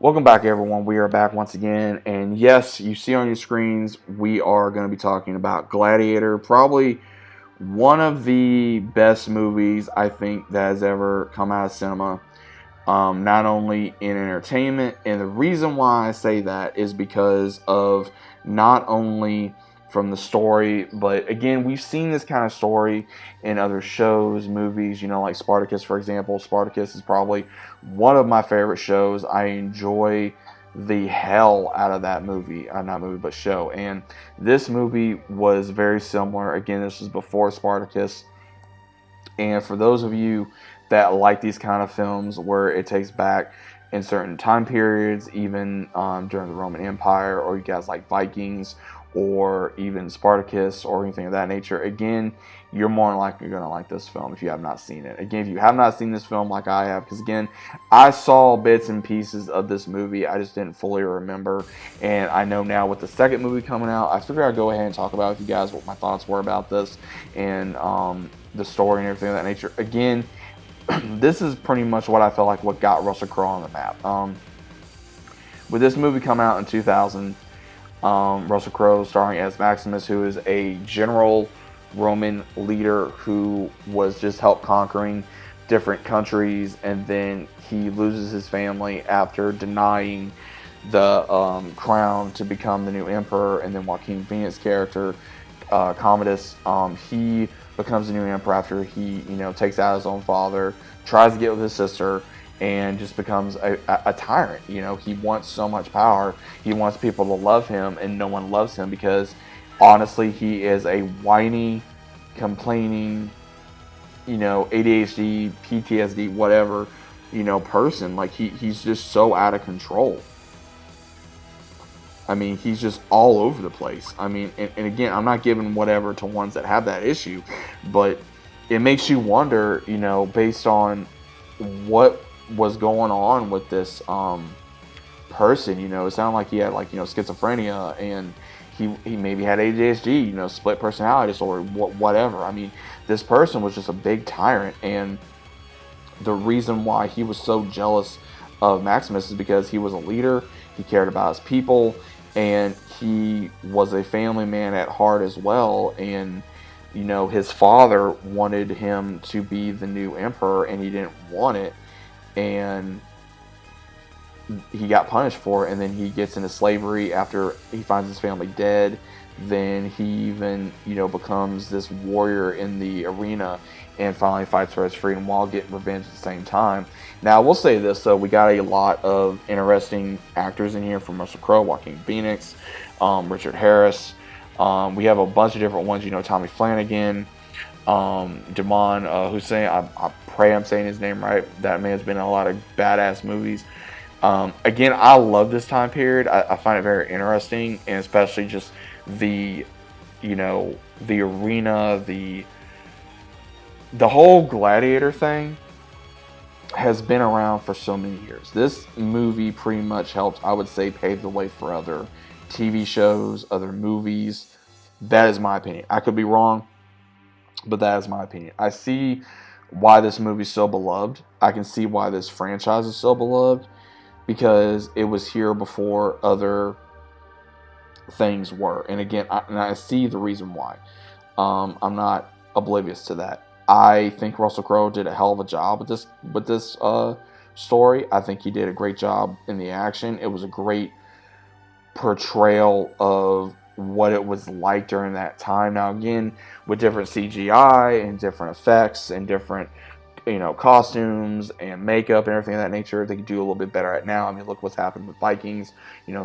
Welcome back, everyone. We are back once again. And yes, you see on your screens, we are going to be talking about Gladiator. Probably one of the best movies I think that has ever come out of cinema. Not only in entertainment, and the reason why I say that is because of not only from the story, but again, we've seen this kind of story in other shows, movies, like Spartacus, for example. Spartacus is probably one of my favorite shows. I enjoy the hell out of that movie, not movie, but show. And this movie was very similar. Again, this was before Spartacus. And for those of you that like these kind of films where it takes back in certain time periods, even during the Roman Empire, or you guys like Vikings, or even Spartacus, or anything of that nature, again, you're more than likely going to like this film if you have not seen it. Again, if you have not seen this film like I have, because again, I saw bits and pieces of this movie, I just didn't fully remember, and I know now with the second movie coming out, I figured I'd go ahead and talk about with you guys what my thoughts were about this, and the story and everything of that nature. Again, this is pretty much what I felt like what got Russell Crowe on the map. With this movie come out in 2000, Russell Crowe starring as Maximus, who is a general Roman leader who was just helped conquering different countries, and then he loses his family after denying the crown to become the new emperor. And then Joaquin Phoenix's character, Commodus, he becomes the new emperor after he, takes out his own father, tries to get with his sister, and just becomes a tyrant. He wants so much power. He wants people to love him, and no one loves him because, honestly, he is a whiny, complaining, ADHD, PTSD, whatever, person. Like, he's just so out of control. I mean, he's just all over the place. I mean, and again, I'm not giving whatever to ones that have that issue, but it makes you wonder, based on what was going on with this person. It sounded like he had schizophrenia, and he maybe had ADHD, split personality disorder, whatever. I mean, this person was just a big tyrant, and the reason why he was so jealous of Maximus is because he was a leader, he cared about his people, and he was a family man at heart as well. And his father wanted him to be the new emperor, and he didn't want it, and he got punished for it. And then he gets into slavery after he finds his family dead. Then he even becomes this warrior in the arena and finally fights for his freedom while getting revenge at the same time. Now, I will say this, though. We got a lot of interesting actors in here, from Russell Crowe, Joaquin Phoenix, Richard Harris. We have a bunch of different ones. Tommy Flanagan, Damon Hussein. I pray I'm saying his name right. That man's been in a lot of badass movies. Again, I love this time period. I find it very interesting, and especially just the arena, the whole Gladiator thing has been around for so many years. This movie pretty much helped, I would say, pave the way for other TV shows, other movies. That is my opinion. I could be wrong, but that is my opinion. I see why this movie is so beloved. I can see why this franchise is so beloved, because it was here before other things were. And again, I see the reason why. I'm not oblivious to that. I think Russell Crowe did a hell of a job with this story. I think he did a great job in the action. It was a great portrayal of what it was like during that time. Now, again, with different CGI and different effects and different costumes and makeup and everything of that nature, they could do a little bit better at now. I mean, look what's happened with Vikings,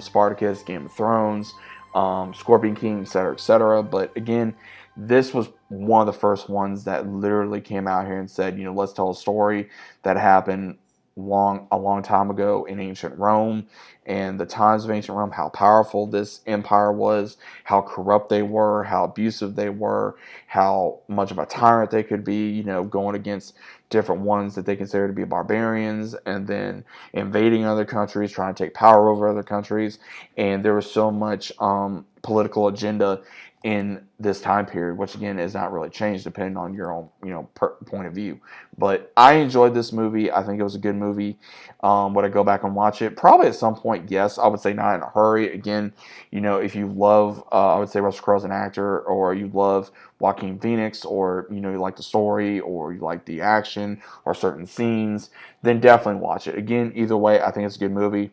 Spartacus, Game of Thrones, Scorpion King, etc., etc. But again, this was one of the first ones that literally came out here and said, let's tell a story that happened a long time ago in ancient Rome, and the times of ancient Rome, how powerful this empire was, how corrupt they were, how abusive they were, how much of a tyrant they could be, going against different ones that they consider to be barbarians, and then invading other countries, trying to take power over other countries. And there was so much political agenda in this time period, which again is not really changed depending on your own, point of view. But I enjoyed this movie. I think it was a good movie. Would I go back and watch it? Probably at some point, yes. I would say not in a hurry. Again, if you love, I would say Russell Crowe as an actor, or you love Joaquin Phoenix, or you like the story, or you like the action, or certain scenes, then definitely watch it. Again, either way, I think it's a good movie.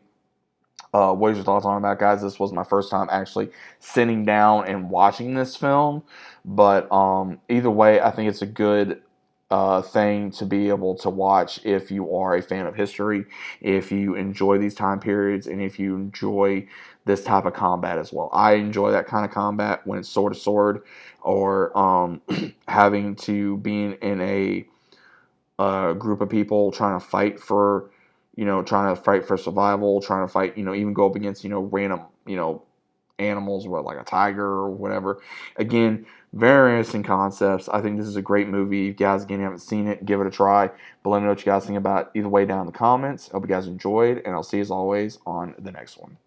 What is your thoughts on it, about, guys? This was my first time actually sitting down and watching this film, but either way, I think it's a good thing to be able to watch if you are a fan of history, if you enjoy these time periods, and if you enjoy this type of combat as well. I enjoy that kind of combat when it's sword to sword, or having to be in a group of people trying to fight for, survival, trying to fight, even go up against, random, animals, like a tiger or whatever. Again, very interesting concepts. I think this is a great movie. If you guys, again, haven't seen it, give it a try. But let me know what you guys think about it either way down in the comments. Hope you guys enjoyed, and I'll see you as always on the next one.